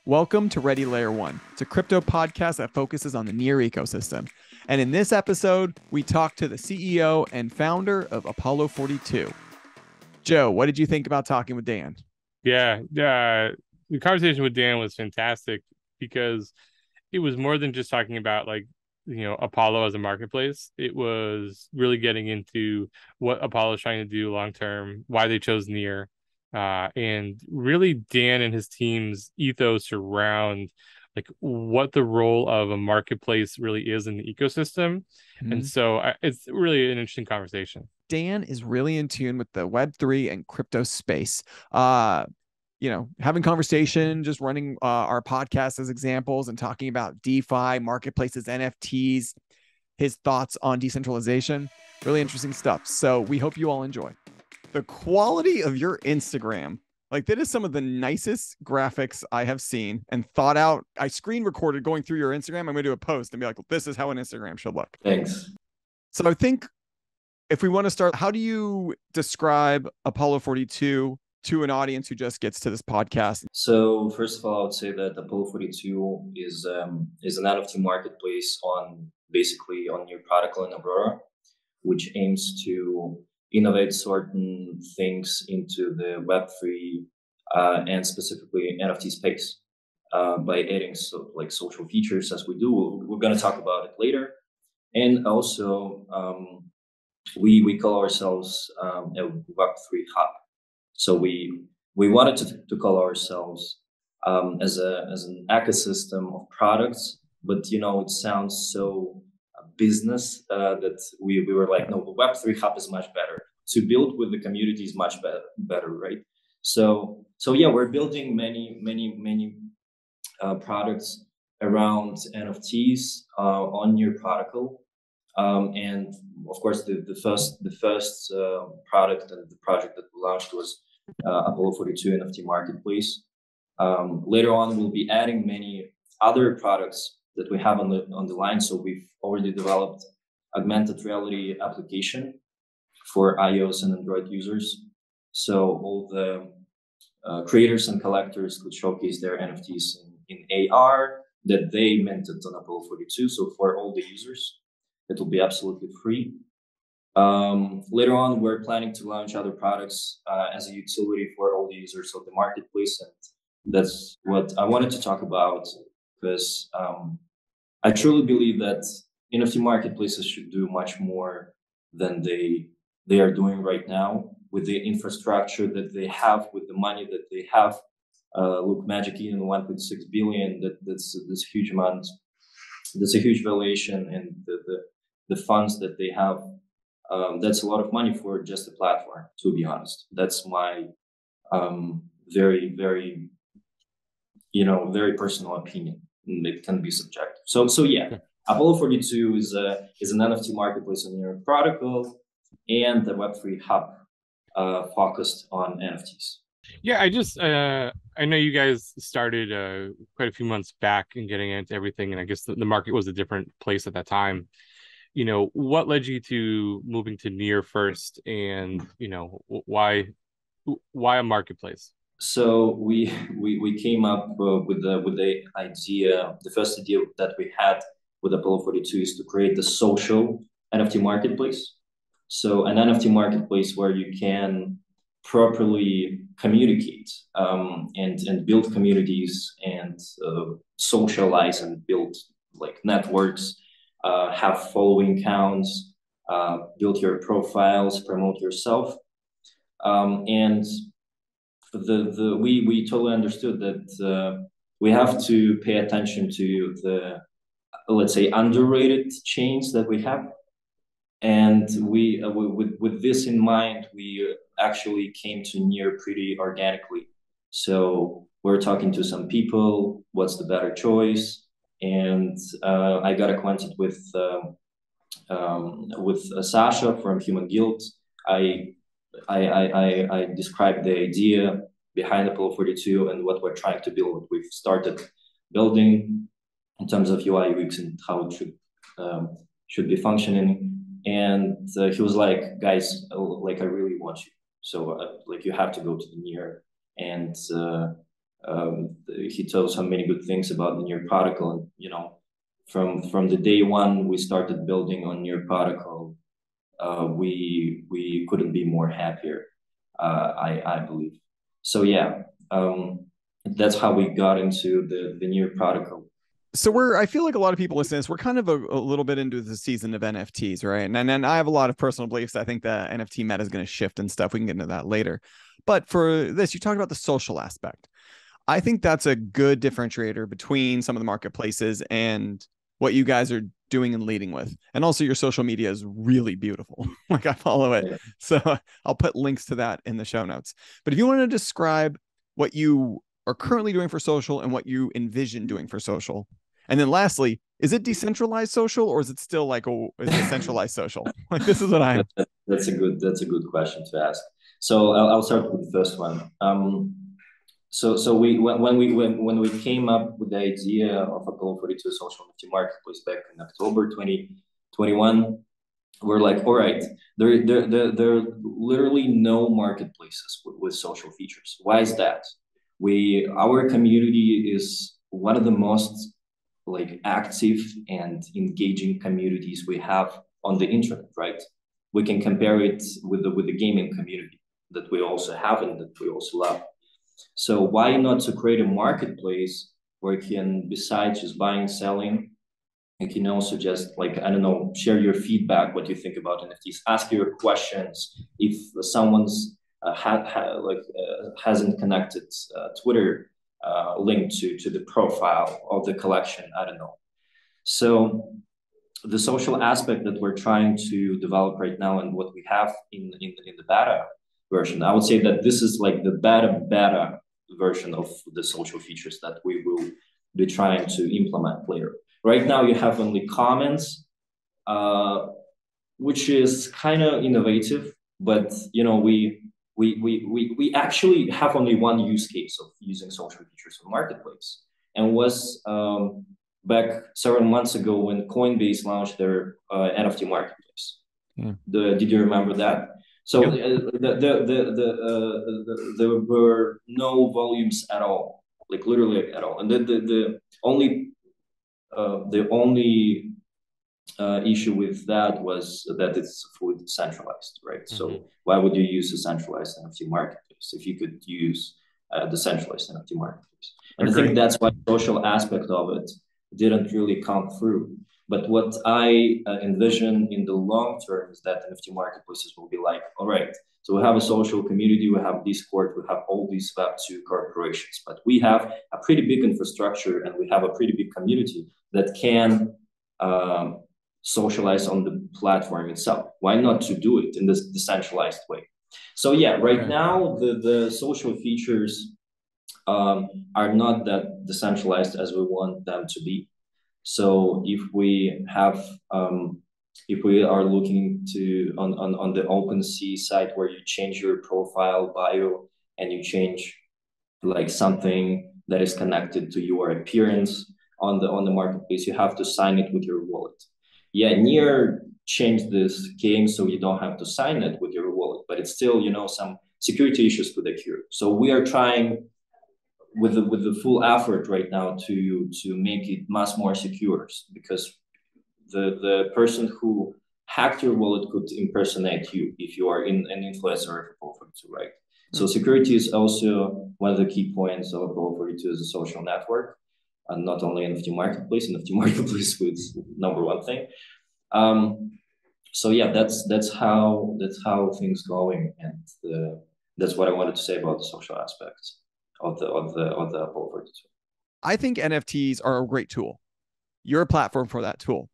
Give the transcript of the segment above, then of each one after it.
Welcome to Ready Layer One. It's a crypto podcast that focuses on the Near ecosystem. And in this episode, we talk to the CEO and founder of Apollo42. Joe, what did you think about talking with Dan? Yeah, the conversation with Dan was fantastic because it was more than just talking about Apollo as a marketplace. It was really getting into what Apollo is trying to do long term, why they chose Near, and really Dan and his team's ethos around like what the role of a marketplace really is in the ecosystem. And so it's really an interesting conversation. Dan is really in tune with the Web3 and crypto space. Having conversation, just running our podcast as examples and talking about DeFi, marketplaces, NFTs, his thoughts on decentralization. Really interesting stuff. So we hope you all enjoy. The quality of your Instagram, like that is some of the nicest graphics I have seen and thought out. I screen recorded going through your Instagram. I'm going to do a post and be like, this is how an Instagram should look. Thanks. So I think if we want to start, how do you describe Apollo42 to an audience who just gets to this podcast? So first of all, I would say that Apollo42 is an NFT marketplace on your protocol in Aurora, which aims to innovate certain things into the Web3 and specifically NFT space by adding social features as we do. We're going to talk about it later. And also, we call ourselves a Web3 hub. So we wanted to call ourselves as an ecosystem of products, but it sounds so business that we were like, no, the Web3 hub is much better. To build with the community is much better, right? So yeah, we're building many products around NFTs on your protocol. And of course, the first product and the project that we launched was Apollo42 NFT Marketplace. Later on, we'll be adding many other products that we have on the line. So we've already developed augmented reality application for iOS and Android users. So all the creators and collectors could showcase their NFTs in AR that they minted on Apollo42. So for all the users, it will be absolutely free. Later on, we're planning to launch other products as a utility for all the users of the marketplace. And that's what I wanted to talk about because I truly believe that NFT marketplaces should do much more than they are doing right now with the infrastructure that they have, with the money that they have. Look, Magic Eden 1.6 billion, that's a huge amount. That's a huge valuation, and the funds that they have, that's a lot of money for just a platform, to be honest. That's my very, very, very personal opinion. It can be subjective. So yeah, Apollo42 is an NFT marketplace on your protocol and the Web3 hub focused on NFTs. Yeah, I know you guys started quite a few months back in getting into everything, and I guess the market was a different place at that time. What led you to moving to Near first, and why a marketplace? So we came up with the idea. The first idea that we had with Apollo42 is to create the social NFT marketplace. So an NFT marketplace where you can properly communicate and build communities and socialize and build like networks, have following counts, build your profiles, promote yourself, and we totally understood that we have to pay attention to the, let's say, underrated chains that we have. And with this in mind, we actually came to Near pretty organically. So we're talking to some people, what's the better choice? And I got acquainted with Sasha from Human Guild. I described the idea behind Apollo42 and what we're trying to build, what we've started building in terms of UI, UX, and how it should be functioning. And he was like, guys, like I really want you. So like you have to go to the Near and he told so many good things about the Near Particle, and you know, from the day one we started building on Near Particle, we couldn't be more happier. I believe. So yeah, that's how we got into the Near Particle. So I feel like a lot of people listening to this, we're kind of a little bit into the season of NFTs, right? And then I have a lot of personal beliefs. I think the NFT meta is going to shift and stuff. We can get into that later. But for this, you talked about the social aspect. I think that's a good differentiator between some of the marketplaces and what you guys are doing and leading with. And also your social media is really beautiful. Like I follow it. Yeah. So I'll put links to that in the show notes. But if you want to describe what you are currently doing for social and what you envision doing for social. And then lastly, is it decentralized social or is it still like is it centralized social? Like this is what that's a good question to ask. So I'll start with the first one. So when we came up with the idea of Apollo42 social NFT marketplace back in October 2021, we're like, all right, there are literally no marketplaces with social features. Why is that? Our community is one of the most like active and engaging communities we have on the internet, right? We can compare it with the gaming community that we also have and that we also love. So why not to create a marketplace where you can, besides just buying and selling, you can also just like, I don't know, share your feedback, what you think about NFTs, ask your questions. If someone's hasn't connected Twitter link to the profile of the collection, I don't know. So the social aspect that we're trying to develop right now and what we have in the beta version, I would say that this is like the beta version of the social features that we will be trying to implement later. Right now, you have only comments, which is kind of innovative, but you know we actually have only one use case of using social features on marketplace, and was back several months ago when Coinbase launched their NFT marketplace. Yeah. Did you remember that? So there were no volumes at all, like literally at all, and the only issue with that was that it's fully decentralized, right? Mm-hmm. So why would you use a centralized NFT marketplace if you could use the decentralized NFT marketplace? And I think that's why the social aspect of it didn't really come through. But what I envision in the long term is that NFT marketplaces will be like, all right, so we have a social community, we have Discord, we have all these Web2 corporations, but we have a pretty big infrastructure and we have a pretty big community that can socialize on the platform itself. Why not to do it in this decentralized way? So yeah, right now the social features are not that decentralized as we want them to be. So if we have, if we are looking to on the OpenSea site where you change your profile bio and you change like something that is connected to your appearance on the marketplace, you have to sign it with your wallet. Yeah, Near changed this game so you don't have to sign it with your wallet, but it's still, you know, some security issues could occur. So we are trying with the full effort right now to make it much more secure, because the person who hacked your wallet could impersonate you if you are an influencer of Apollo42, right? Mm-hmm. So security is also one of the key points of Apollo42 as a social network, and not only NFT marketplace. NFT marketplace is #1 thing. So yeah, that's how things going, and that's what I wanted to say about the social aspects of the Apollo42. I think NFTs are a great tool. You're a platform for that tool.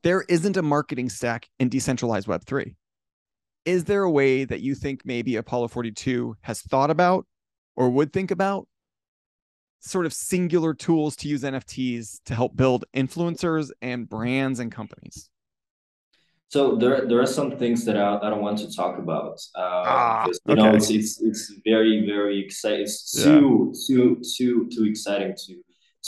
There isn't a marketing stack in decentralized Web3. Is there a way that you think maybe Apollo42 has thought about or would think about sort of singular tools to use NFTs to help build influencers and brands and companies? So there are some things that I don't want to talk about because you know it's very exciting. It's too exciting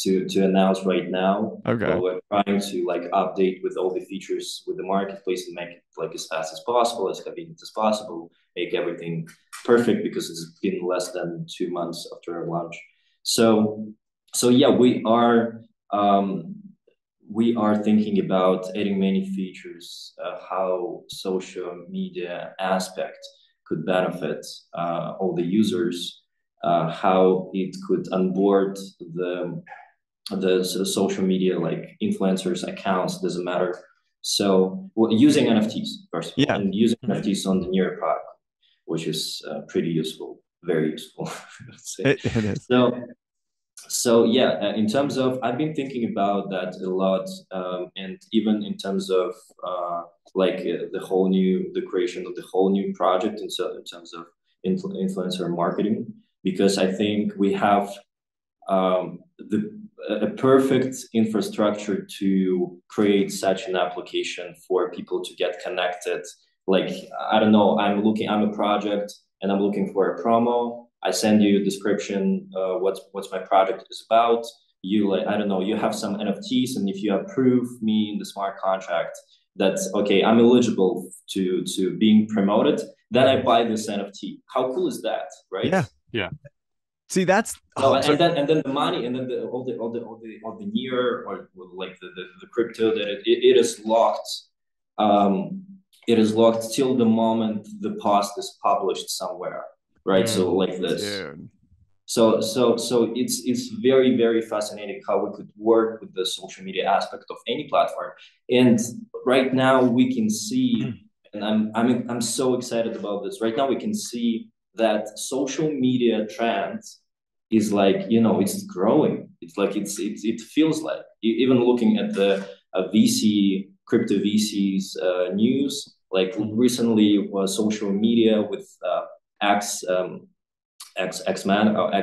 to announce right now. Okay. But we're trying to like update with all the features with the marketplace and make it like as fast as possible, as convenient as possible, make everything perfect because it's been less than 2 months after our launch. So yeah, we are thinking about adding many features, how social media aspect could benefit all the users, how it could onboard the sort of social media like influencers accounts, doesn't matter. So using NFTs first of all, and using NFTs on the Near product, which is pretty useful, very useful. It is. So yeah, in terms of, I've been thinking about that a lot, and even in terms of the creation of the whole new project, and so in terms of influencer marketing, because I think we have a perfect infrastructure to create such an application for people to get connected. Like, I don't know, I'm a project and I'm looking for a promo. I send you a description, what's my project is about. You like, I don't know, you have some NFTs, and if you approve me in the smart contract, that's okay, I'm eligible to being promoted, then I buy this NFT. How cool is that, right? Yeah. See, that's and then the money, and then all the near, or like the crypto, that it is locked. It is locked till the moment the post is published somewhere, right? So like this. Dude. So it's very, very fascinating how we could work with the social media aspect of any platform. And right now we can see, and I'm so excited about this. Right now we can see that social media trend is like, it's growing. It's like it feels like, even looking at the crypto VCs news, like recently was social media with X-Man or I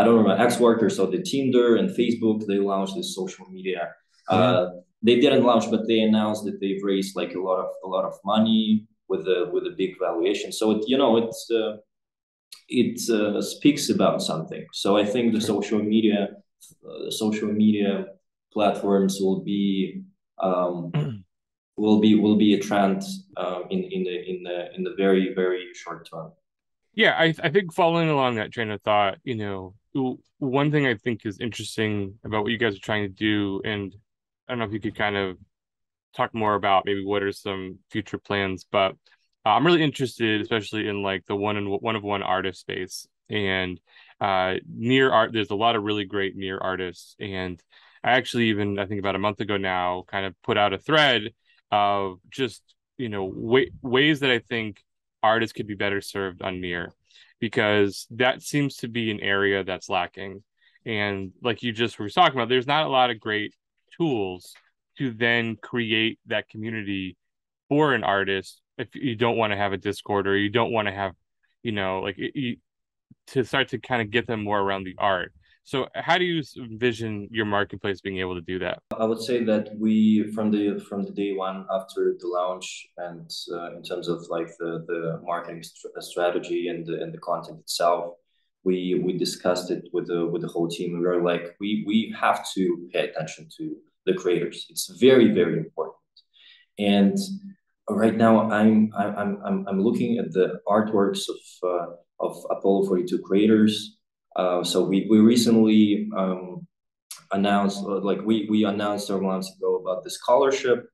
don't remember, X workers. So the Tinder and Facebook, they launched this social media. They didn't launch, but they announced that they've raised like a lot of money with a big valuation. So it speaks about something. So I think the social media platforms will be a trend in the very, very short term. Yeah, I think following along that train of thought, one thing I think is interesting about what you guys are trying to do, and I don't know if you could kind of talk more about maybe what are some future plans, but I'm really interested, especially in like the one of one artist space, and near art. There's a lot of really great near artists, and I actually, even I think about a month ago now, kind of put out a thread of just ways that I think artists could be better served on near, because that seems to be an area that's lacking. And like you just were talking about, there's not a lot of great tools to then create that community for an artist if you don't want to have a Discord, or you don't want to have, to start to kind of get them more around the art. So how do you envision your marketplace being able to do that? I would say that we, from the day one after the launch, and in terms of like the marketing strategy and the content itself, we discussed it with the whole team. We were like, we have to pay attention to the creators. It's very, very important. And right now I'm looking at the artworks of Apollo42 creators. So we recently announced, we announced several months ago about the scholarship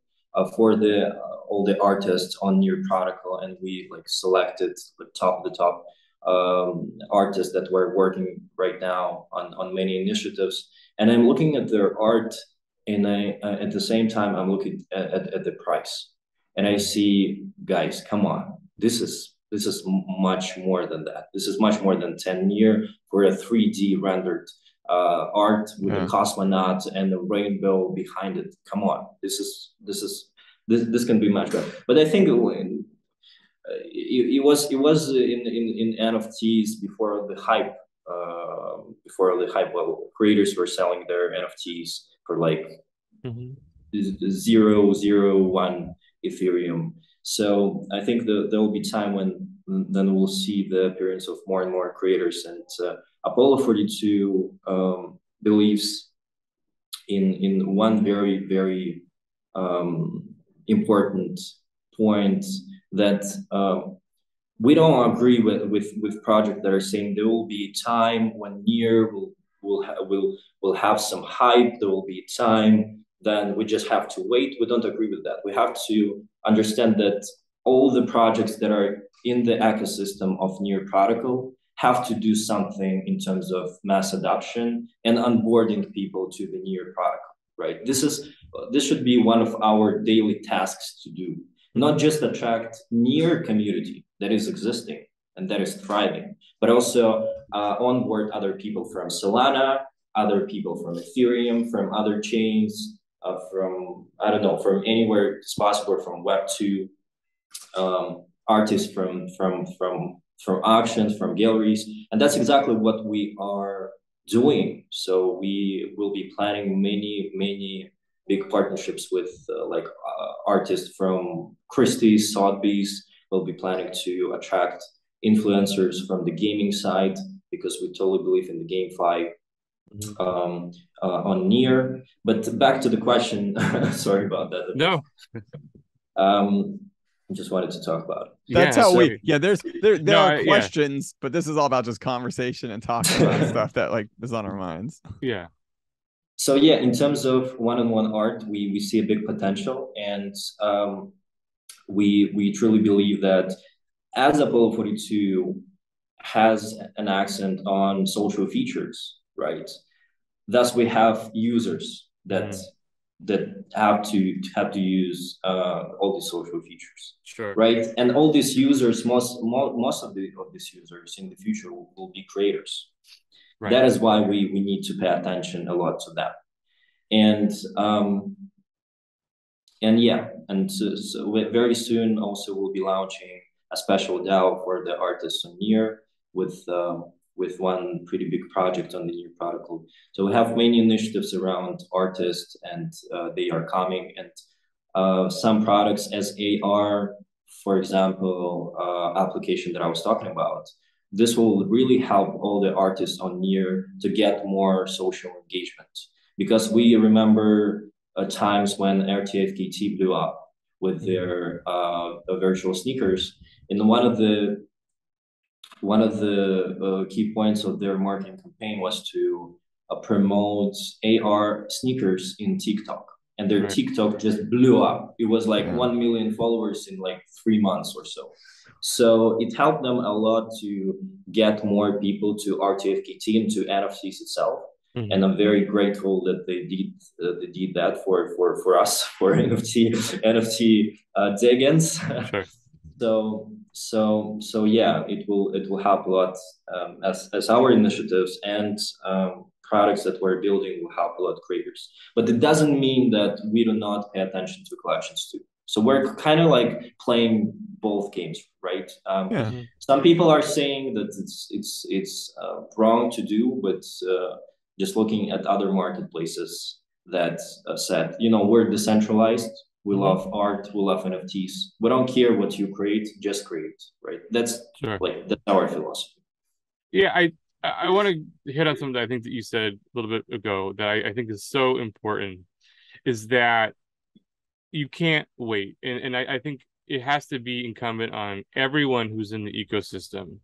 for all the artists on Near Protocol, and we like selected the top artists that were working right now on many initiatives. And I'm looking at their art, and at the same time I'm looking at the price, and I see, guys, come on, this is much more than that. This is much more than 10 year for a 3D rendered art with a cosmonaut and a rainbow behind it. Come on, this can be much better. But I think it was in NFTs before the hype. Well, creators were selling their NFTs for like 0.01 Ethereum. So I think there will be time when then we'll see the appearance of more and more creators, and Apollo42 believes in one very important point, that we don't agree with projects that are saying there will be a time when Near will have some hype. There will be a time, then we just have to wait. We don't agree with that. We have to understand that all the projects that are in the ecosystem of Near Protocol have to do something in terms of mass adoption and onboarding people to the Near Protocol, right? This should be one of our daily tasks to do, not just attract Near community that is existing and that is thriving, but also onboard other people from Solana, other people from Ethereum, from other chains, from, I don't know, from anywhere it's possible, from Web2, artists from auctions, from galleries. And that's exactly what we are doing. So we will be planning many big partnerships with artists from Christie's, Sotheby's. We'll be planning to attract influencers from the gaming side, because we totally believe in the GameFi on Near. But back to the question, sorry about that. No. I just wanted to talk about it. That's how there are questions, but this is all about just conversation and talking about stuff that like is on our minds. Yeah. So yeah, in terms of one-on-one art, we see a big potential, and we truly believe that as Apollo42 has an accent on social features, right? Thus, we have users that have to use all these social features, sure, right? And all these users, most of these users in the future will be creators. Right. That is why we need to pay attention a lot to that. And so very soon also we'll be launching a special DAO for the artists on Near with one pretty big project on the Near protocol. So we have many initiatives around artists, and they are coming. And some products as AR, for example, application that I was talking about, this will really help all the artists on Near to get more social engagement. Because we remember times when RTFKT blew up with their virtual sneakers. And one of the key points of their marketing campaign was to promote AR sneakers in TikTok. And their TikTok just blew up. It was like 1 million followers in like 3 months or so. So it helped them a lot to get more people to RTFKT and to NFTs itself. And I'm very grateful that they did that for us, for NFT Degans. Sure. So yeah, it will help a lot, as our initiatives and products that we're building will help a lot creators. But it doesn't mean that we do not pay attention to collections too. So we're kind of like playing both games, right? Some people are saying that it's wrong to do, but just looking at other marketplaces that said, we're decentralized. We love art. We love NFTs. We don't care what you create, just create, right? That's that's our philosophy. Yeah, I want to hit on something I think that you said a little bit ago that I think is so important, is that you can't wait. And I think it has to be incumbent on everyone who's in the ecosystem.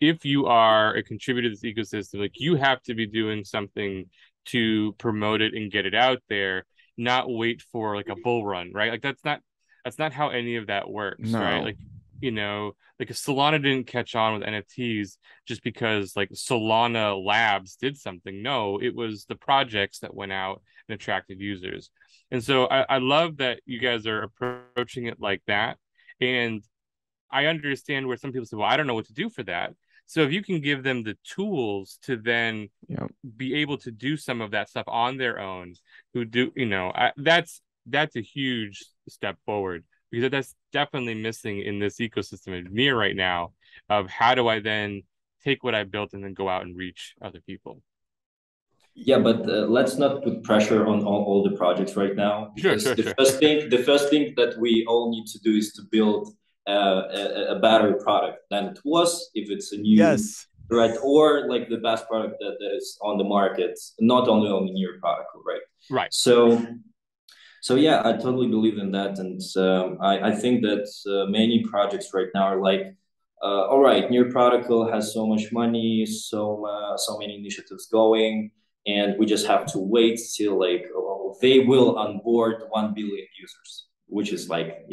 If you are a contributor to this ecosystem, like, you have to be doing something to promote it and get it out there, not wait for like a bull run, right? Like that's not how any of that works, right? Like, like if Solana didn't catch on with NFTs just because like Solana Labs did something. No, it was the projects that went out and attracted users. And so I love that you guys are approaching it like that. And I understand where some people say, well, I don't know what to do for that. So if you can give them the tools to then be able to do some of that stuff on their own, that's a huge step forward, because that's definitely missing in this ecosystem of Near right now, of how do I then take what I built and then go out and reach other people. Yeah, but let's not put pressure on all the projects right now, because the first thing that we all need to do is to build a better product than it was. If it's a new right? Or like the best product that is on the market, not only on the near protocol, right? Right. So yeah, I totally believe in that, and I think that many projects right now are like, all right, Near Protocol has so much money, so many initiatives going, and we just have to wait till like they will onboard 1 billion users, which is like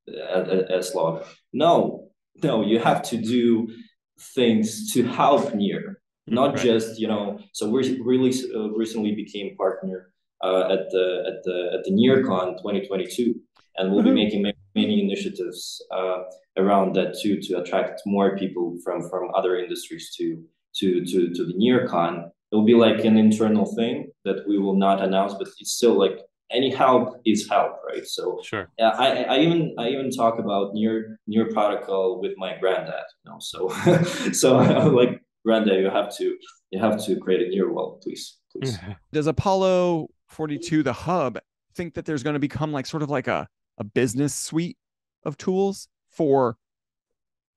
a slog. No, no, you have to do things to help Near, not Right. just So we really recently became partner at the NearCon 2022, and we'll be making many initiatives around that too, to attract more people from other industries to the NearCon. It'll be like an internal thing that we will not announce, but it's still like any help is help, right? So Sure. I even talk about near protocol with my granddad, so so like, granddad, you have to create a near wall, please. Does Apollo42, the hub, think that there's going to become like sort of like a business suite of tools for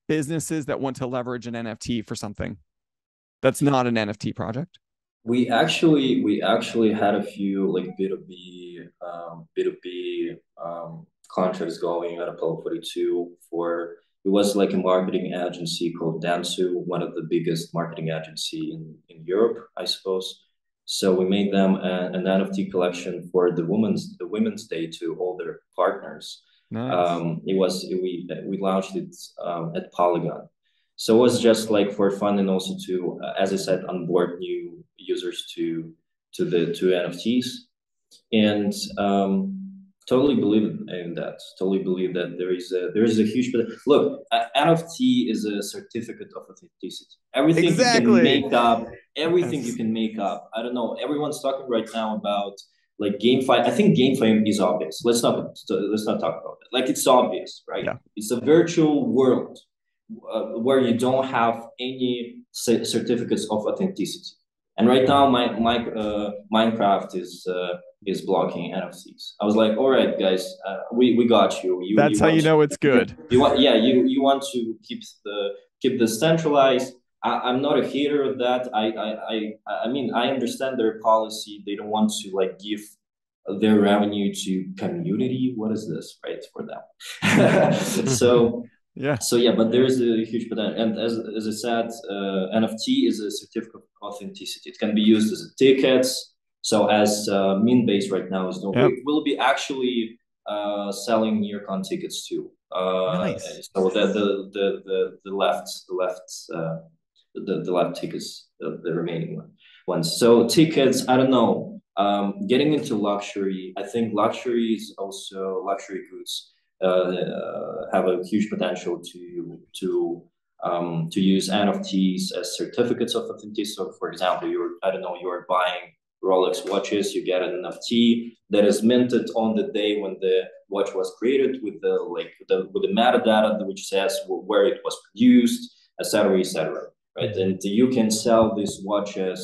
businesses that want to leverage an NFT for something that's not an NFT project? We actually had a few like B2B contracts going at Apollo42 for. It was like a marketing agency called Dansu, one of the biggest marketing agency in Europe, I suppose. So we made them an NFT collection for the Women's Day to all their partners. Nice. We launched it at Polygon. So it was just like for fun, and also to, as I said, onboard new users to NFTs, and totally believe in that. Totally believe that there is a huge. But look, NFT is a certificate of authenticity. Everything you can Exactly. make up, everything you Yes. can make up. I don't know. Everyone's talking right now about like GameFi. I think GameFi is obvious. Let's not talk about it. Like, it's obvious, right? Yeah. It's a virtual world where you don't have any certificates of authenticity. And right now, Minecraft is blocking NFTs. I was like, all right, guys, we got you. That's You how want you to, know it's good. you want yeah you want to keep the centralized. I'm not a hater of that. I mean, I understand their policy. They don't want to like give their revenue to community. What is this, right, for them? so Yeah. so yeah, but there is a huge potential, and as I said, NFT is a certificate of authenticity. It can be used as a tickets. So as Meanbase right now is doing, Yep. we will be actually selling NearCon tickets too. Nice. So the left tickets, the remaining ones. So tickets, I don't know. Getting into luxury, I think luxury is also luxury goods have a huge potential to use NFTs as certificates of authenticity. So, for example, you're buying Rolex watches, you get an NFT that is minted on the day when the watch was created, with the metadata which says where it was produced, etc., etc. Right, and you can sell these watches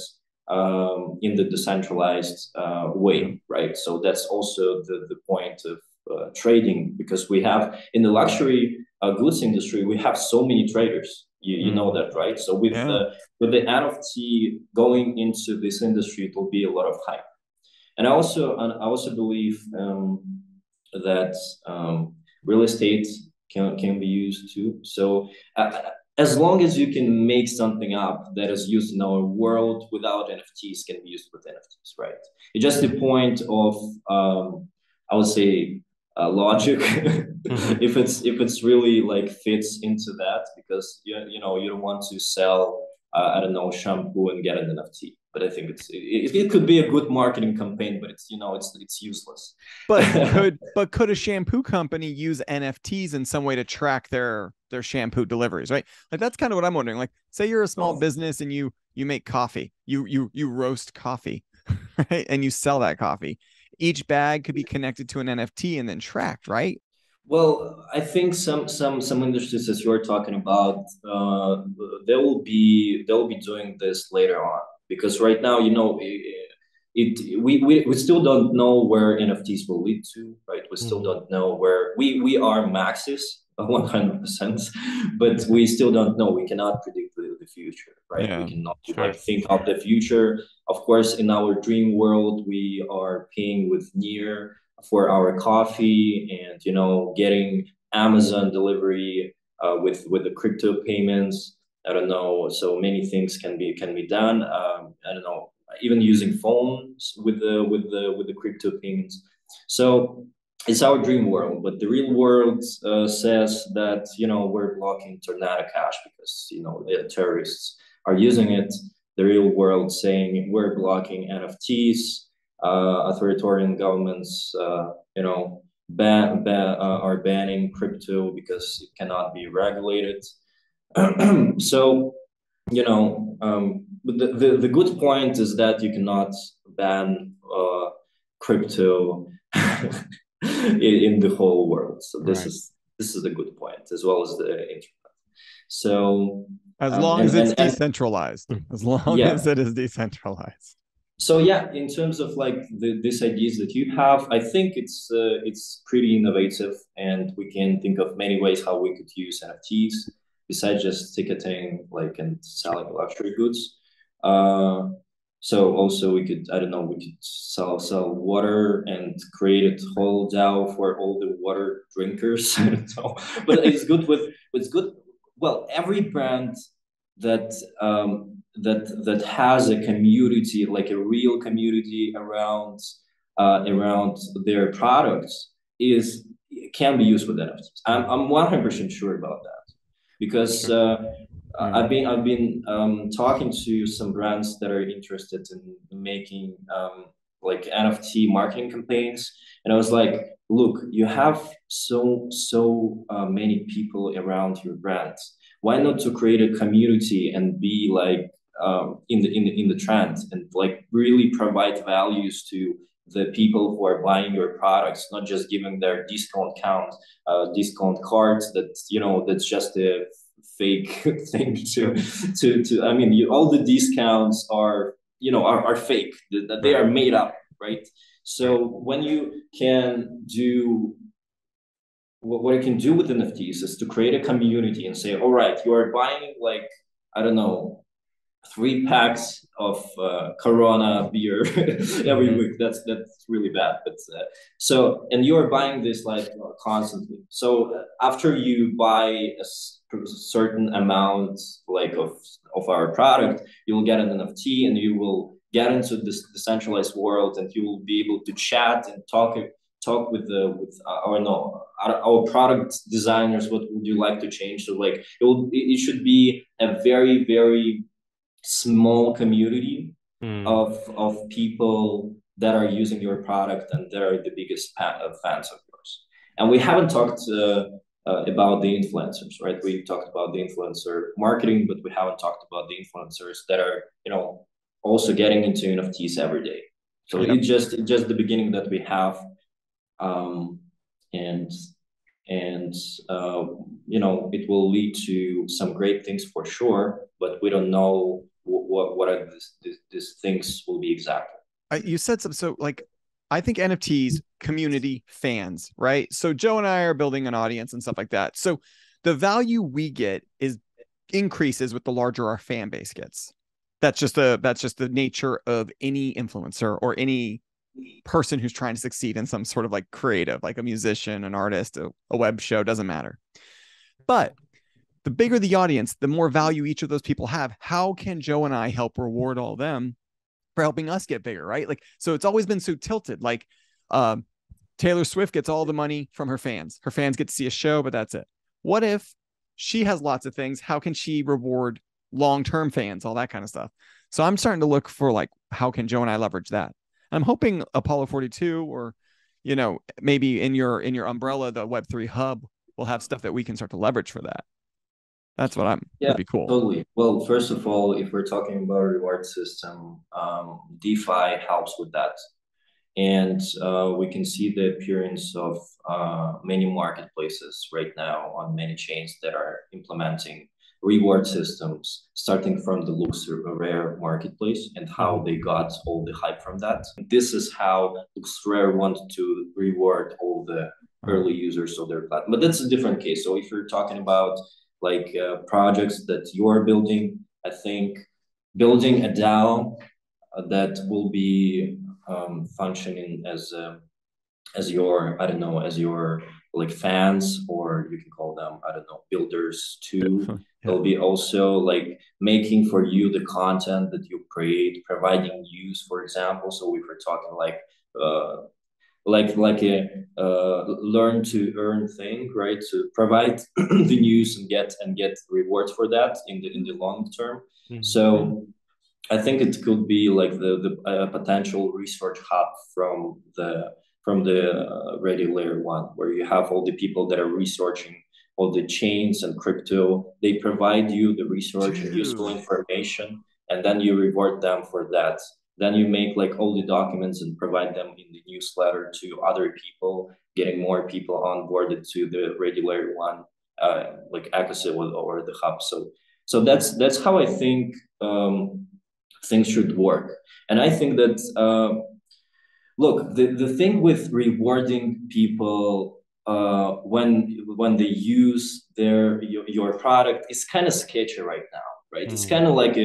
in the decentralized way, right? So that's also the point of trading, because we have in the luxury goods industry, we have so many traders. You know that, right? So Yeah. with the NFT going into this industry, it will be a lot of hype. And I also believe that real estate can be used too. So as long as you can make something up that is used in our world without NFTs, can be used with NFTs, right? It's just the point of I would say logic. If it's really like fits into that, because you don't want to sell I don't know, shampoo and get an NFT. But I think it could be a good marketing campaign, but it's useless. But could a shampoo company use NFTs in some way to track their shampoo deliveries, right? Like, that's kind of what I'm wondering. Like, say you're a small Oh, business and you make coffee. You roast coffee, right? And you sell that coffee. Each bag could be connected to an NFT and then tracked, right? well, I think some industries, as you're talking about, they will be doing this later on, because right now, we still don't know where NFTs will lead to, right? We still don't know where we are maxis 100%, but we still don't know. We cannot predict the future, right? We Yeah, cannot sure. think of the future. Of course, in our dream world, we are paying with near for our coffee, and getting Amazon delivery with the crypto payments. I don't know. So many things can be done. I don't know, even using phones with the crypto payments. So it's our dream world, but the real world says that we're blocking Tornado Cash because the terrorists are using it. The real world saying we're blocking NFTs. Authoritarian governments, are banning crypto because it cannot be regulated. So the good point is that you cannot ban crypto in the whole world. So this is a good point, as well as the internet. So as long as it's decentralized, as long yeah. as it is decentralized. So yeah, in terms of like these ideas that you have, I think it's pretty innovative, and we can think of many ways how we could use NFTs besides just ticketing, like, and selling luxury goods. So also we could, I don't know, we could sell water and create a whole DAO for all the water drinkers. I don't know, but it's good. Well, every brand that that has a community, like a real community around around their products, can be used with NFTs. I'm 100% sure about that, because I've been talking to some brands that are interested in making like NFT marketing campaigns, and I was like, look, you have so many people around your brand. Why not to create a community and be like in the trend, and like really provide values to the people who are buying your products, not just giving their discount discount cards that's just a fake thing to I mean, all the discounts are are fake, that they are made up, right? So when you can do what you can do with NFTs is to create a community and say, all right, you are buying, like, I don't know, 3 packs of Corona beer every week. That's really bad. But so, and you're buying this like constantly. So after you buy a certain amount, like, of our product, you'll get an NFT, and you will get into this decentralized world, and you will be able to chat and talk with our product designers. What would you like to change? So like it should be a very, very small community of people that are using your product, and they're the biggest fans of yours. And we haven't talked about the influencers, right? We talked about the influencer marketing, but we haven't talked about the influencers that are also getting into NFTs every day. So it's just the beginning that we have, and it will lead to some great things for sure, but we don't know what are these things will be exactly. You said something. So like, I think NFTs, community, fans, right? So Joe and I are building an audience and stuff like that. So the value we get increases with the larger our fan base gets. That's just the nature of any influencer or any person who's trying to succeed in some sort of like creative, like a musician, an artist, a web show, doesn't matter. But the bigger the audience, the more value each of those people have. How can Joe and I help reward all them for helping us get bigger, right? Like, so it's always been so tilted. Like, Taylor Swift gets all the money from her fans. Her fans get to see a show, but that's it. What if she has lots of things? How can she reward long-term fans, all that kind of stuff? So I'm starting to look for like, how can Joe and I leverage that? I'm hoping Apollo42, or maybe in your umbrella, the Web3 hub, will have stuff that we can start to leverage for that. That's what that'd be cool. Totally. Well, first of all, if we're talking about a reward system, DeFi helps with that. And we can see the appearance of many marketplaces right now on many chains that are implementing reward systems, starting from the LuxRare marketplace and how they got all the hype from that. This is how LuxRare wanted to reward all the early users of their platform. But that's a different case. So if you're talking about like projects that you're building, I think building a DAO that will be functioning as your, I don't know, as your like fans, or you can call them, I don't know, builders too. Yeah. They'll be also like making for you the content that you create, providing news, for example. So if we're talking uh, like a learn to earn thing, right? To provide the news and get rewards for that in the long term. Mm-hmm. So I think it could be like the potential research hub from the Ready Layer One, where you have all the people that are researching all the chains and crypto. They provide you the research and useful information, and then you reward them for that. Then you make like all the documents and provide them in the newsletter to other people, getting more people onboarded to the Ready Layer One like ecosystem or the hub. So that's how I think things should work. And I think that look, the thing with rewarding people when they use your product is kind of sketchy right now, right? It's kind of like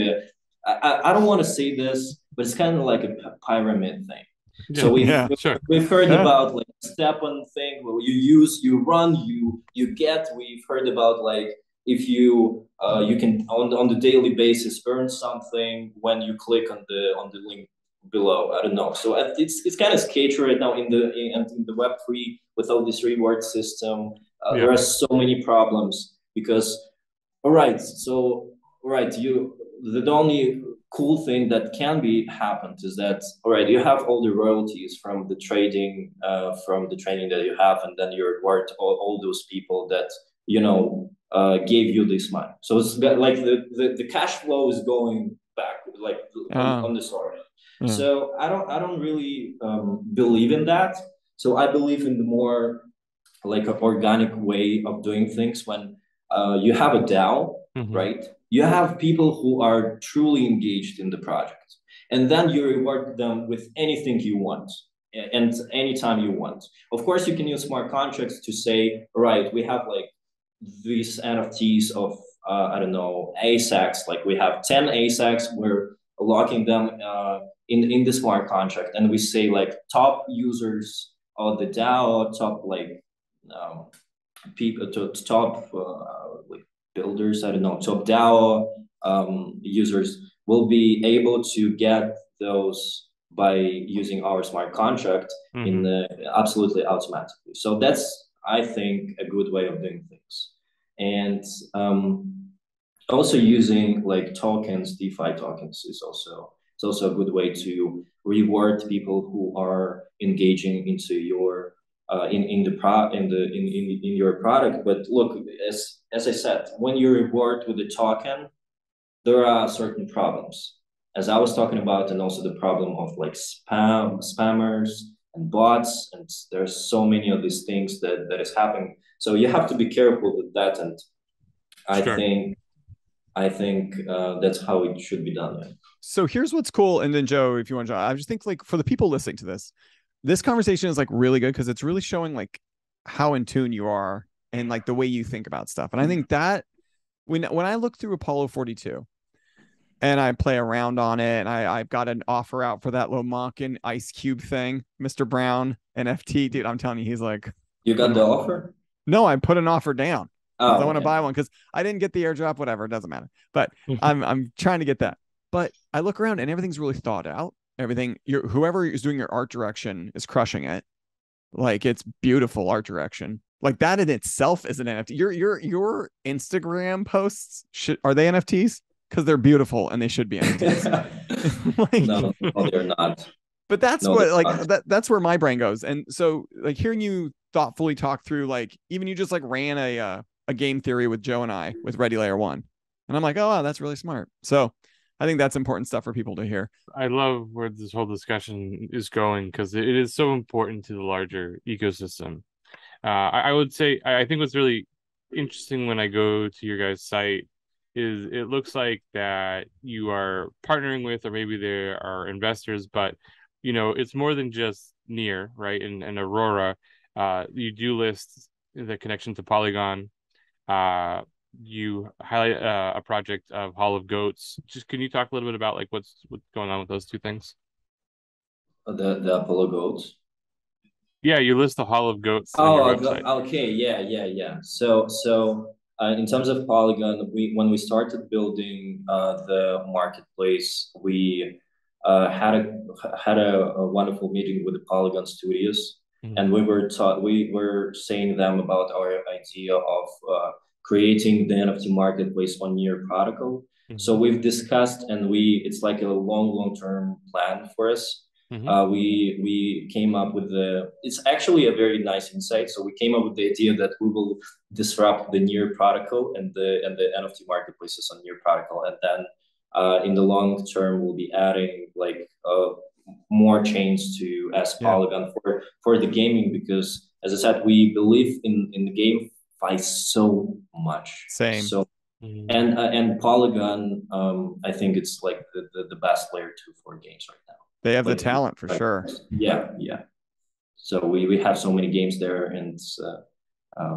I don't want to say this, but it's kind of like a pyramid thing. Yeah, So Yeah. sure. we've heard Yeah. about like step on thing where you use, you run, you get. We've heard about like if you you can on the daily basis earn something when you click on the link below. I don't know. So it's kind of sketchy right now in the Web3 with all this reward system. Yeah. There are so many problems because all right, so all right, you the only cool thing that can be happened is that all right, you have all the royalties from the trading that you have, and then you reward all those people that you know gave you this money. So it's like the cash flow is going back like on the source. So I don't really believe in that. So I believe in the more like an organic way of doing things when you have a DAO, Mm-hmm. right? You have people who are truly engaged in the project, and then you reward them with anything you want and anytime you want. Of course, you can use smart contracts to say, right, we have like these NFTs of I don't know ASACs, like we have 10 ASACs, we're locking them in the smart contract, and we say like top users of the DAO, top like um, people to top like builders, I don't know, top DAO users will be able to get those by using our smart contract in the absolutely automatically. So that's I think a good way of doing things, and also using like tokens, DeFi tokens is also it's also a good way to reward people who are engaging into your in the pro in your product. But look, as I said, when you reward with a token, there are certain problems, as I was talking about, and also the problem of like spammers and bots, and there's so many of these things that is happening. So you have to be careful with that, and I Sure. think that's how it should be done. Yeah. So here's what's cool. And then Joe, if you want to, I just think like for the people listening to this conversation is like really good because it's really showing like how in tune you are and like the way you think about stuff. And I think that when I look through Apollo42 and I play around on it, and I've got an offer out for that Lomakin Ice Cube thing, Mr. Brown NFT, dude. I'm telling you, he's like, You got the offer? no, I put an offer down because I want to Okay. buy one because I didn't get the airdrop, whatever, it doesn't matter. But I'm trying to get that. But I look around and everything's really thought out. Everything, whoever is doing your art direction is crushing it. Like it's beautiful art direction. Like that in itself is an NFT. Your Instagram posts are they NFTs? Because they're beautiful and they should be NFTs. Like, No, they're not. but that's No, what they're like not. that's where my brain goes. And so like hearing you thoughtfully talk through like even you just like ran a game theory with Joe and I with Ready Layer One, and I'm like, oh wow, that's really smart. So I think that's important stuff for people to hear. I love where this whole discussion is going because it is so important to the larger ecosystem. I would say I think what's really interesting when I go to your guys' site is it looks like that you are partnering with, or maybe there are investors, but you know it's more than just Near, right? And Aurora, you do list the connection to Polygon. you highlight a project of Hall of Goats. Just can you talk a little bit about like what's going on with those two things? The Apollo goats. Yeah, you list the Hall of Goats on your Oh, website. okay, yeah. In terms of Polygon, we when we started building the marketplace, we had a wonderful meeting with the Polygon studios, Mm-hmm. and we were saying them about our idea of creating the NFT marketplace on Near protocol. So Mm-hmm. we've discussed, and it's like a long term plan for us. Mm-hmm. We came up with it's actually a very nice insight. So we came up with the idea that we will disrupt the Near protocol and the NFT marketplaces on Near protocol, and then in the long term we'll be adding like more chains to as Yeah. Polygon for the gaming, because as I said, we believe in the GameFi so much. Same. So and Polygon, I think it's like the best layer two for games right now. They have the Like, talent for sure. yeah. So we have so many games there, and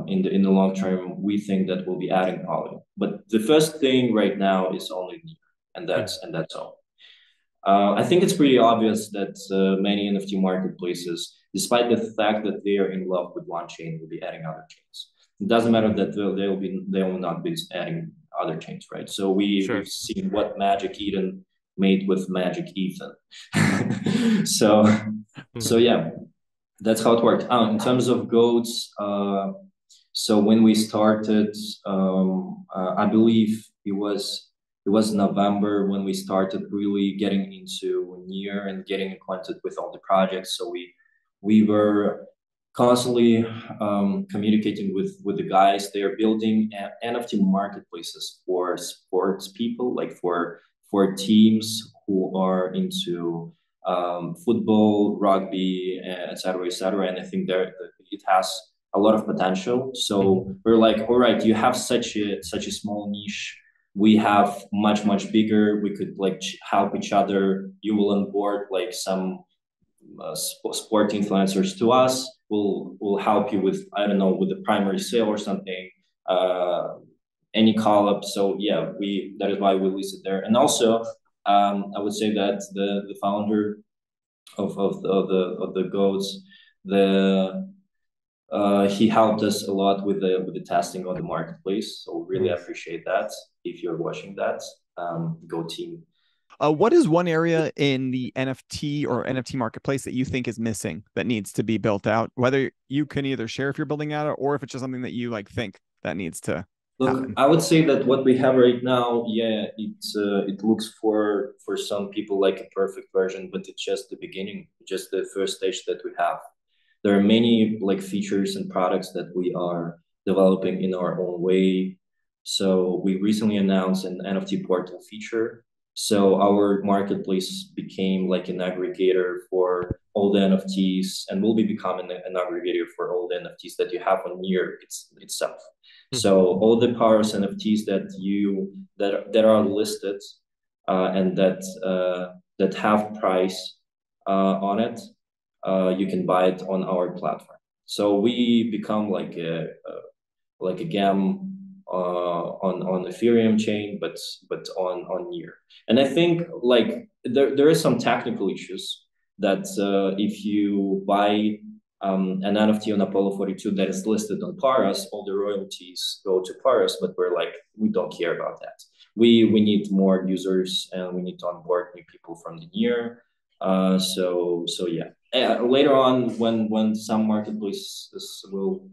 in the long term, we think that we'll be adding Polygon. But the first thing right now is only Near, and that's all. I think it's pretty obvious that many NFT marketplaces, despite the fact that they are in love with one chain, will be adding other chains. It doesn't matter that they will not be adding other chains, right? So we've seen what Magic Eden made with Magic Ethan. so yeah, that's how it worked. In terms of goats, so when we started, I believe it was November when we started really getting into Near and getting acquainted with all the projects. So we were constantly communicating with the guys. They are building NFT marketplaces for sports people, like for teams who are into football, rugby, etc., etc. And I think it has a lot of potential. So we're like, all right, you have such a small niche. We have much bigger. We could like help each other. You will onboard like some sport influencers to us. We'll help you with, I don't know, with the primary sale or something. Any call up. So yeah, that is why we listed there. And also, I would say that the founder of the goats, he helped us a lot with the testing of the marketplace. So really appreciate that. If you're watching that, go team. What is one area in the NFT or NFT marketplace that you think is missing that needs to be built out? Whether you can either share if you're building out or if it's just something that you like think that needs to happen. I would say that what we have right now, yeah, it looks for some people like a perfect version, but it's just the beginning, just the first stage that we have. There are many like features and products that we are developing in our own way. So we recently announced an NFT portal feature. So our marketplace became like an aggregator for all the NFTs, and will be becoming an aggregator for all the NFTs that you have on Near itself. So all the Paros NFTs that are listed and that have price on it, you can buy it on our platform. So we become like a gem on Ethereum chain, but on Near. And I think like there is some technical issues that if you buy an NFT on Apollo42 that is listed on Paras, all the royalties go to Paras, but we're like, we don't care about that. We need more users, and we need to onboard new people from the Near. So yeah. Later on, when some marketplaces will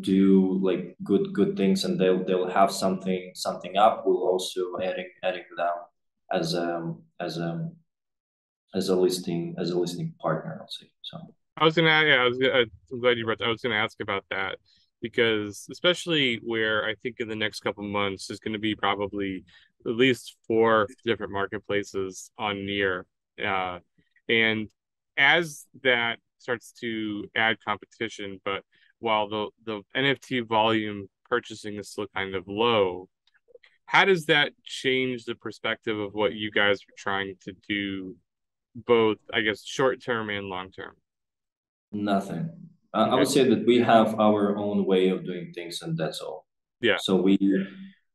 do like good things, and they'll have something up, we'll also adding them as a listing partner, I'll say. So I was gonna, yeah, I'm glad you brought that. I was gonna ask about that because especially where I think in the next couple months there's going to be probably at least 4 different marketplaces on Near, and as that starts to add competition, but while the NFT volume purchasing is still kind of low, how does that change the perspective of what you guys are trying to do, both I guess short term and long term? nothing. I would say that we have our own way of doing things, and that's all. Yeah. So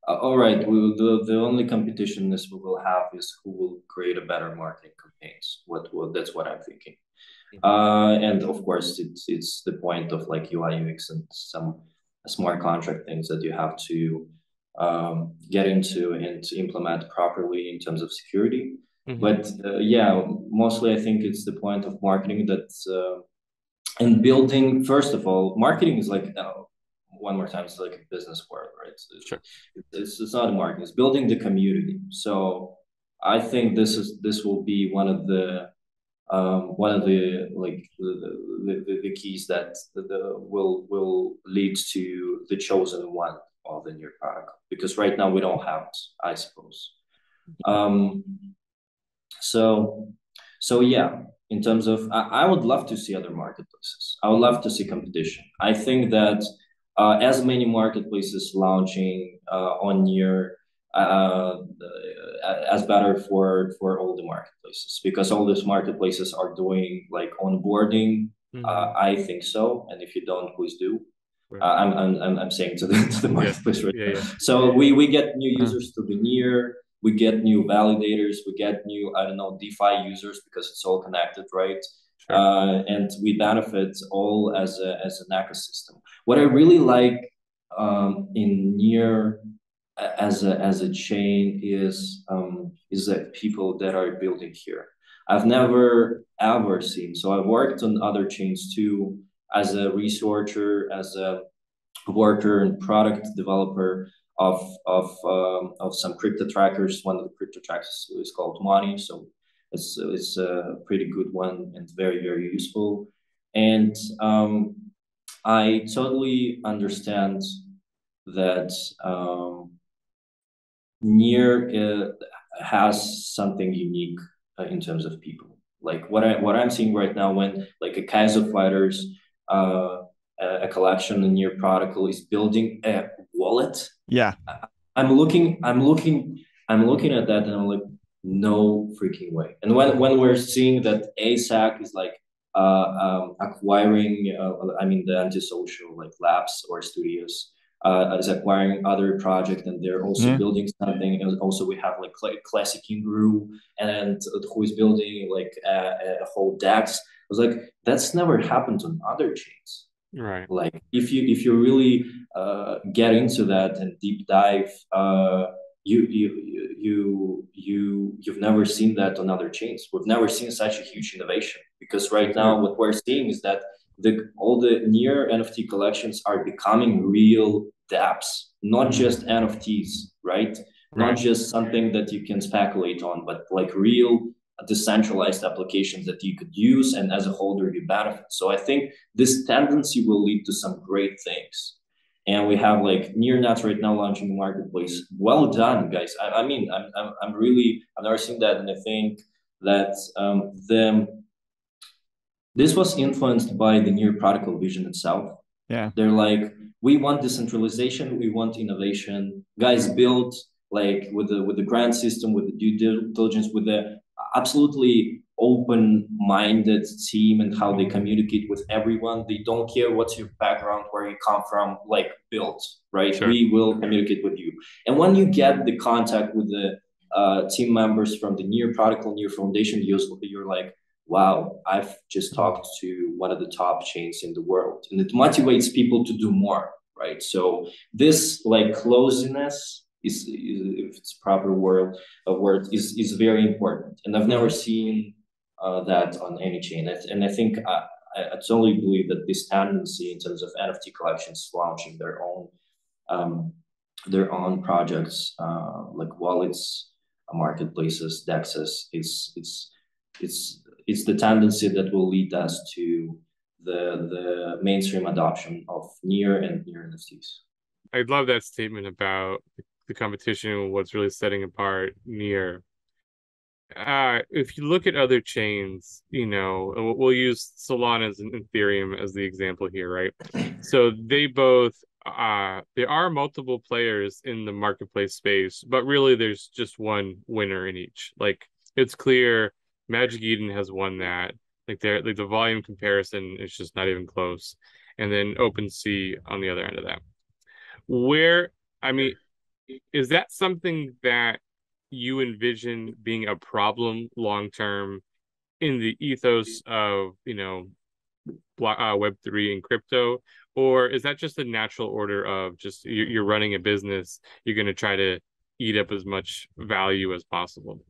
all right. The only competition this we will have is who will create a better marketing campaigns. That's what I'm thinking. And of course, it's the point of like UI UX and some smart contract things that you have to get into and to implement properly in terms of security. But yeah, mostly I think it's the point of marketing that and building. First of all, marketing is like one more time, it's like a business word, right? Sure. It's not marketing; it's building the community. So I think this will be one of the like the keys that will lead to the chosen one of the new product, because right now we don't have it, I suppose. So yeah, in terms of I would love to see other marketplaces. I would love to see competition. I think that as many marketplaces launching on year uh, as better for all the marketplaces, because all these marketplaces are doing like onboarding. I think so, and if you don't, please do. Right. I'm saying to the marketplace right now. So we get new users to the near. We get new validators, we get new, I don't know, DeFi users, because it's all connected, right? Sure. And we benefit all as an ecosystem. What I really like in near as a chain is that people that are building here. I've never ever seen. So I've worked on other chains too, as a researcher, as a worker and product developer of some crypto trackers. One of the crypto trackers is called Money, so it's a pretty good one and very useful. And I totally understand that Near has something unique in terms of people. Like what I'm seeing right now, when like a Kaiser Fighters a collection, a Near protocol is building a wallet. Yeah. I'm looking at that and I'm like, no freaking way. And when we're seeing that ASAC is like acquiring, the antisocial like labs or studios is acquiring other project, and they're also building something. And also we have like Classic Inguru, and who is building like a whole DEX. I was like, that's never happened on other chains. Right. Like if you really get into that and deep dive, you've never seen that on other chains. We've never seen such a huge innovation, because right now what we're seeing is that all the near NFT collections are becoming real dApps, not just NFTs, right? Not just something that you can speculate on, but like real decentralized applications that you could use, and as a holder you benefit. So I think this tendency will lead to some great things. And we have like NearNuts right now launching the marketplace. Well done, guys. I'm really, I've never seen that, and I think that this was influenced by the Near protocol vision itself. Yeah, they're like, we want decentralization, we want innovation. Guys, build like with the grant system, with the due diligence, with the absolutely open-minded team and how they communicate with everyone. They don't care what's your background, where you come from, like build, right? Sure. We will communicate with you. And when you get the contact with the team members from the Near protocol, Near Foundation, you're like, wow, I've just talked to one of the top chains in the world, and it motivates people to do more, right? So this like closeness is if it's proper word, is very important, and I've never seen that on any chain. And I think I totally believe that this tendency in terms of NFT collections launching their own projects, like wallets, marketplaces, dexes, it's the tendency that will lead us to the mainstream adoption of near NFTs. I love that statement about the competition and what's really setting apart near. If you look at other chains, we'll use Solana and Ethereum as the example here, right? So they both, there are multiple players in the marketplace space, but really there's just one winner in each. Like it's clear Magic Eden has won that. Like the volume comparison is just not even close. And then OpenSea on the other end of that. Where, I mean, is that something that you envision being a problem long term in the ethos of, Web3 and crypto? Or is that just a natural order of just you're running a business, you're going to try to eat up as much value as possible?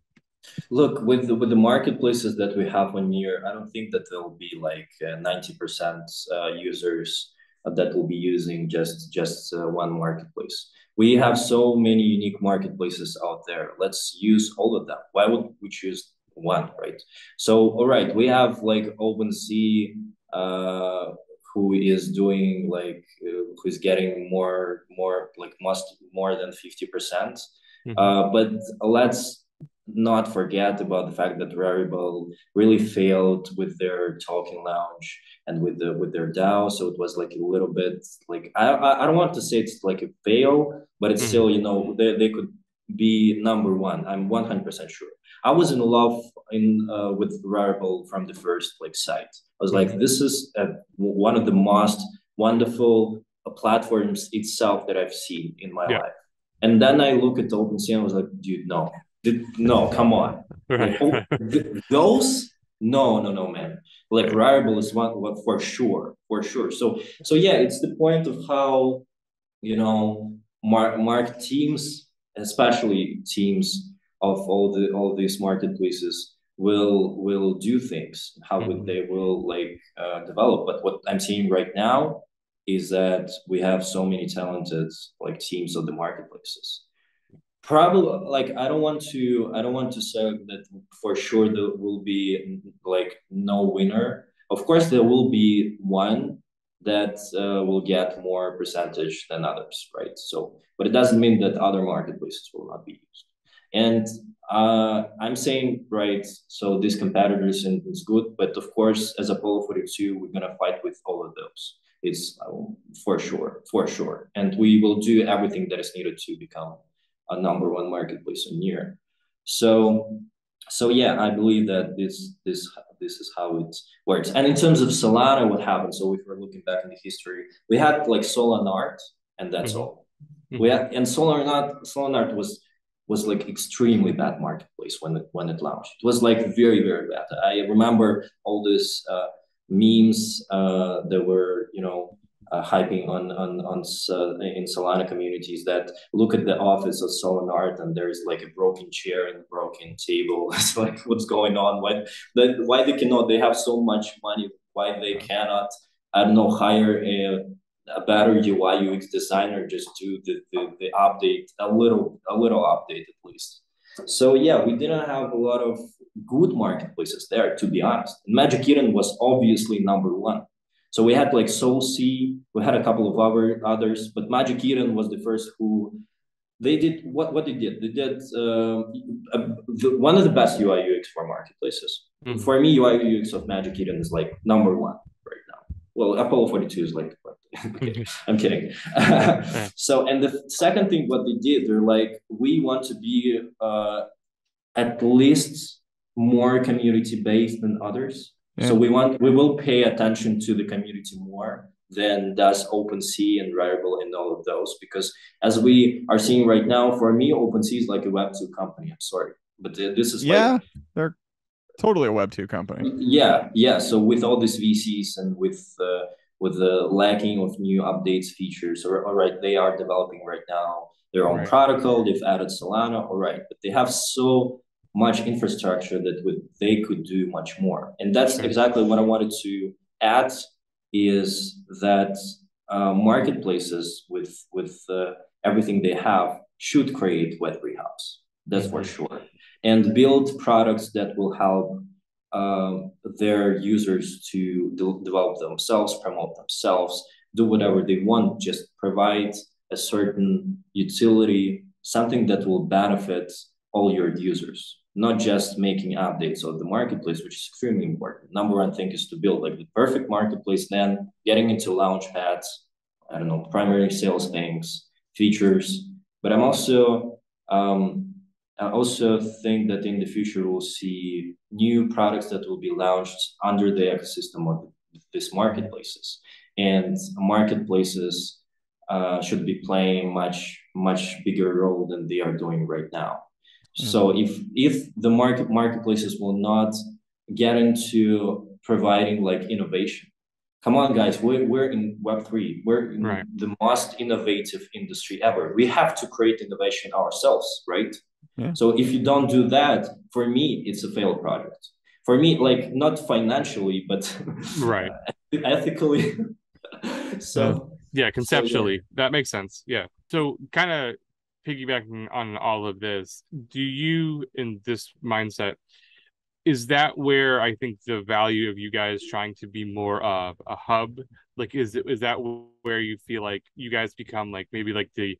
Look, with the marketplaces that we have on here, I don't think that there will be like 90% users that will be using just one marketplace. We have so many unique marketplaces out there. Let's use all of them. Why would we choose one, right? So, all right, we have like OpenSea, who is doing like who's getting more than 50%. But let's not forget about the fact that Rarible really failed with their token launch and with their DAO. So it was like a little bit like I don't want to say it's like a fail, but it's still, they could be number one. I'm 100% sure. I was in love with Rarible from the first like site. I was like, this is one of the most wonderful platforms itself that I've seen in my life. And then I look at OpenSea and I was like, dude, no, come on. Right. Like, those? No, man. Like Rarible is one for sure. So yeah, it's the point of how market teams, especially teams of all these marketplaces, will do things. How they will like develop. But what I'm seeing right now is that we have so many talented like teams of the marketplaces. Probably like I don't want to say that for sure there will be like no winner. Of course there will be one that will get more percentage than others, right? So but it doesn't mean that other marketplaces will not be used. And I'm saying, right, so these competitors, and it's good, but of course as Apollo42 we're gonna fight with all of those. It's for sure, and we will do everything that is needed to become a number one marketplace in year. So yeah, I believe that this is how it works. And in terms of Solana, what happened? So if we're looking back in the history, we had like Solanart, and that's all. We had, and Solanart was like extremely bad marketplace when it launched. It was like very, very bad. I remember all this memes that were hyping on in Solana communities that look at the office of Solanart and there's like a broken chair and a broken table. It's like, what's going on? Why they cannot? They have so much money. Why they cannot? I don't know. Hire a better UI UX designer, just do the update, a little update at least. So yeah, we didn't have a lot of good marketplaces there, to be honest. Magic Eden was obviously number one. So we had like SoulC, we had a couple of others, but Magic Eden was the first who they did what they did. They did one of the best UI UX for marketplaces. For me, UI UX of Magic Eden is like number one right now. Well, Apollo42 is like, okay, I'm kidding. So, and the second thing, what they did, they're like, we want to be at least more community based than others. So we will pay attention to the community more than does OpenSea and Rarible and all of those, because as we are seeing right now, for me, OpenSea is like a Web2 company. I'm sorry, but this is like, they're totally a Web2 company. Yeah. So with all these VCs and with the lacking of new updates, features, all right, they are developing right now their own protocol. They've added Solana, all right, but they have so much infrastructure that they could do much more. And that's exactly what I wanted to add, is that marketplaces with everything they have should create Web3 hubs. That's for sure. And build products that will help their users to develop themselves, promote themselves, do whatever they want, just provide a certain utility, something that will benefit all your users, not just making updates of the marketplace, which is extremely important. Number one thing is to build like the perfect marketplace, then getting into Launchpads, I don't know, primary sales things, features. But I also think that in the future we'll see new products that will be launched under the ecosystem of these marketplaces. And marketplaces should be playing much bigger role than they are doing right now. So if the marketplaces will not get into providing like innovation, come on guys, we're in Web3, we're in the most innovative industry ever. We have to create innovation ourselves, right? Yeah. So if you don't do that, for me it's a failed project. For me, like not financially, but ethically. So yeah, conceptually, that makes sense. Yeah. So kind of piggybacking on all of this, do you, in this mindset, is that where I think the value of you guys trying to be more of a hub? Like, is that where you feel like you guys become like maybe like the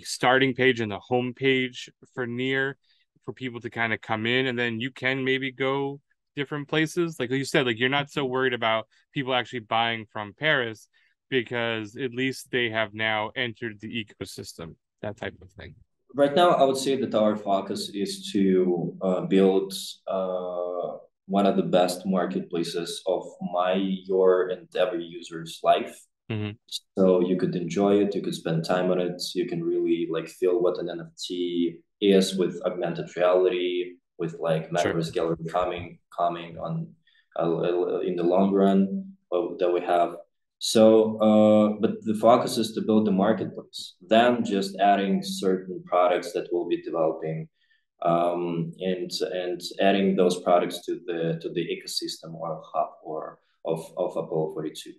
starting page and the home page for Near, for people to kind of come in, and then you can maybe go different places? Like you said, like you're not so worried about people actually buying from Paris because at least they have now entered the ecosystem, that type of thing. Right now, I would say that our focus is to build one of the best marketplaces of your, and every user's life. So you could enjoy it, you could spend time on it, you can really like feel what an NFT is with augmented reality, with like Metaverse Gallery coming on in the long run that we have. So, but the focus is to build the marketplace, then just adding certain products that we'll be developing, and adding those products to the ecosystem or hub or of Apollo42.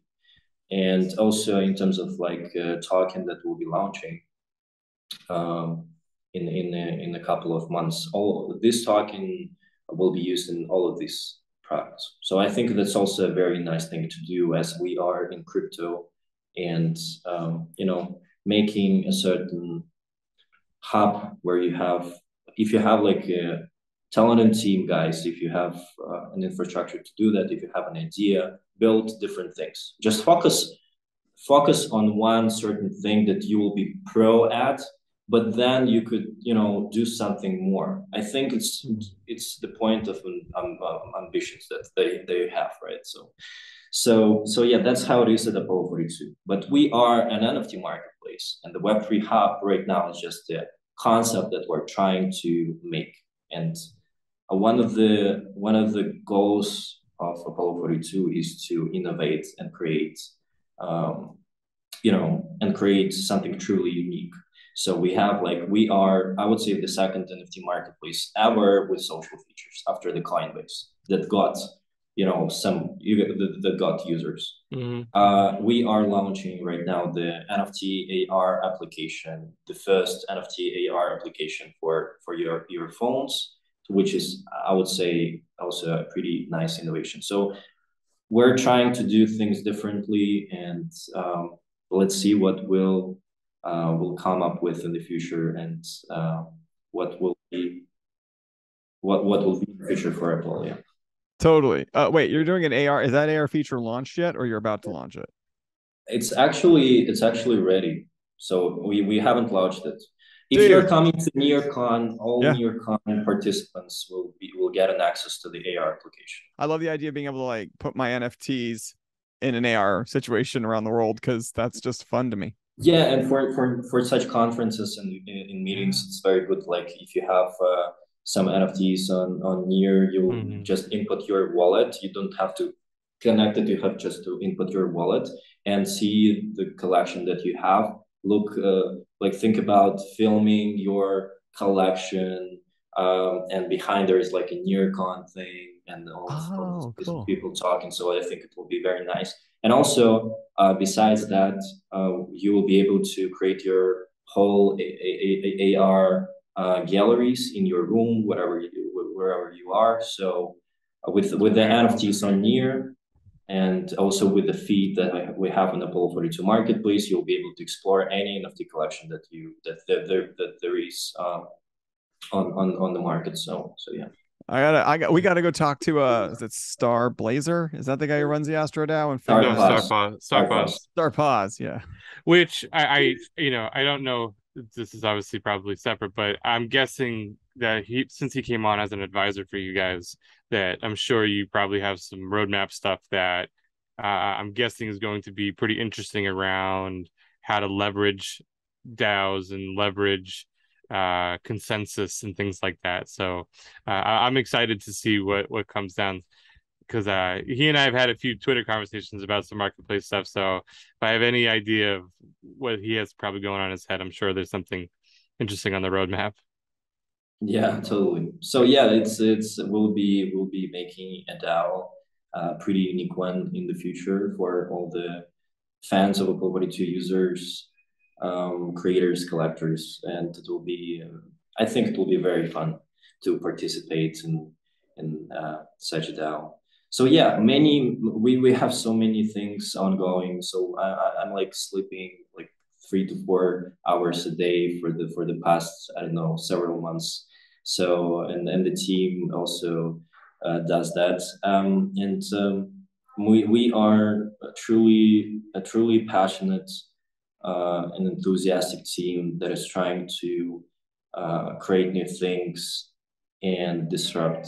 And also in terms of like token that we'll be launching in a couple of months, all this token will be used in all of these products. So I think that's also a very nice thing to do, as we are in crypto, and making a certain hub where if you have like a talented team, guys, if you have an infrastructure to do that, if you have an idea, build different things. Just focus on one certain thing that you will be pro at, but then you could do something more. I think it's the point of ambitions that they have, right? So yeah, that's how it is at Apollo42. But we are an NFT marketplace, and the Web3 hub right now is just a concept that we're trying to make. And one of the goals of Apollo42 is to innovate and create something truly unique. So we are, I would say, the second NFT marketplace ever with social features after the Coinbase that got that got users. We are launching right now the NFT AR application, the first NFT AR application for your phones, which is, I would say, also a pretty nice innovation. So we're trying to do things differently, and let's see what we'll come up with in the future, and what will be the future for Apple. Yeah. Totally. Wait, you're doing an AR? Is that AR feature launched yet, or you're about to launch it? It's actually ready. So we haven't launched it. If you're coming to NearCon, all NearCon participants will get an access to the AR application. I love the idea of being able to like put my NFTs in an AR situation around the world, because that's just fun to me. Yeah, and for such conferences and in meetings, it's very good. Like if you have some NFTs on Near, you just input your wallet. You don't have to connect it. You have just to input your wallet and see the collection that you have. Look, think about filming your collection, and behind there is like a NearCon thing and all these people talking. So I think it will be very nice. And also, besides that, you will be able to create your whole AR galleries in your room, wherever you are. So with the NFTs on Near, and also with the feed that we have on the Apollo42 marketplace, you'll be able to explore any NFT collection that there is on the market. So yeah. We gotta go talk to is it Star Blazer? Is that the guy who runs the AstroDAO? And Star Pause, Star Pause, yeah. Which I don't know this is obviously probably separate, but I'm guessing that since he came on as an advisor for you guys, that I'm sure you probably have some roadmap stuff that I'm guessing is going to be pretty interesting around how to leverage DAOs and leverage consensus and things like that. So I'm excited to see what comes down, because he and I have had a few Twitter conversations about some marketplace stuff. So if I have any idea of what he has probably going on in his head, I'm sure there's something interesting on the roadmap. Yeah, totally. So yeah, we'll be making a DAO, pretty unique one in the future for all the fans of Apollo42 users, creators, collectors, and it will be. I think it will be very fun to participate in such a DAO. So yeah, we have so many things ongoing. So I'm like sleeping like 3 to 4 hours a day for the past, I don't know, several months. So and the team also does that. We are a truly passionate and enthusiastic team that is trying to create new things and disrupt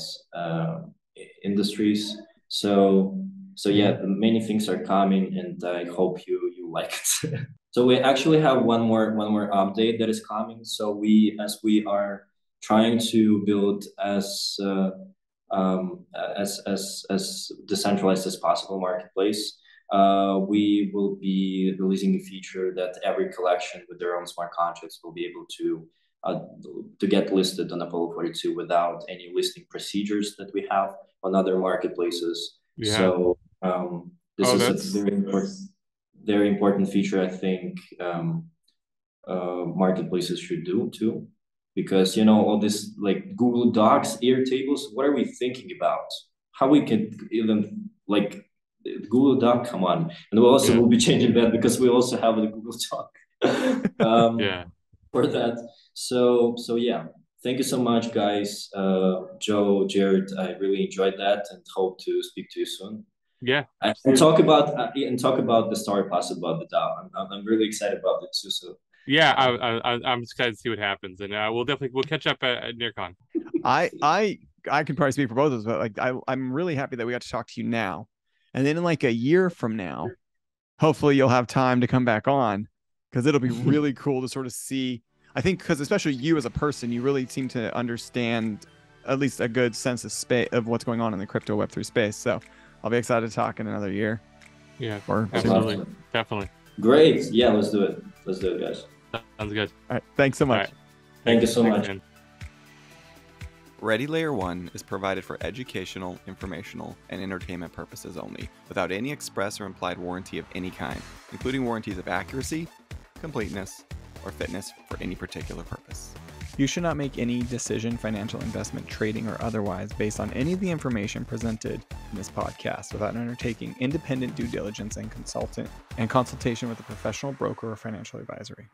industries. So yeah, many things are coming, and I hope you like it. So we actually have one more update that is coming. So as we are trying to build as decentralized as possible marketplace, we will be releasing a feature that every collection with their own smart contracts will be able to get listed on Apollo42 without any listing procedures that we have on other marketplaces. Yeah. So this is that's a very important feature, I think, marketplaces should do too, because all this like Google Docs Airtables. What are we thinking about? How we can even like Google Doc? Come on, and we also will be changing that because we also have the Google Doc yeah. for that. So yeah. Thank you so much, guys. Joe, Jared, I really enjoyed that and hope to speak to you soon. Yeah. And talk about the story pass about the DAO. I'm really excited about it too. So Yeah, I'm excited to see what happens, and we'll catch up at NearCon. I can probably speak for both of us, but like I'm really happy that we got to talk to you now, and then in like a year from now, hopefully you'll have time to come back on, because it'll be really cool to sort of see. I think because especially you as a person, you really seem to understand at least a good sense of space of what's going on in the crypto Web3 space. So I'll be excited to talk in another year. Yeah, or absolutely, definitely. Great. Yeah, let's do it. Let's do it, guys. Sounds good. All right. Thanks so much. Right. Thank you so much. Man. Ready Layer 1 is provided for educational, informational, and entertainment purposes only, without any express or implied warranty of any kind, including warranties of accuracy, completeness, or fitness for any particular purpose. You should not make any decision, financial investment, trading, or otherwise based on any of the information presented in this podcast without undertaking independent due diligence and consultation with a professional broker or financial advisory.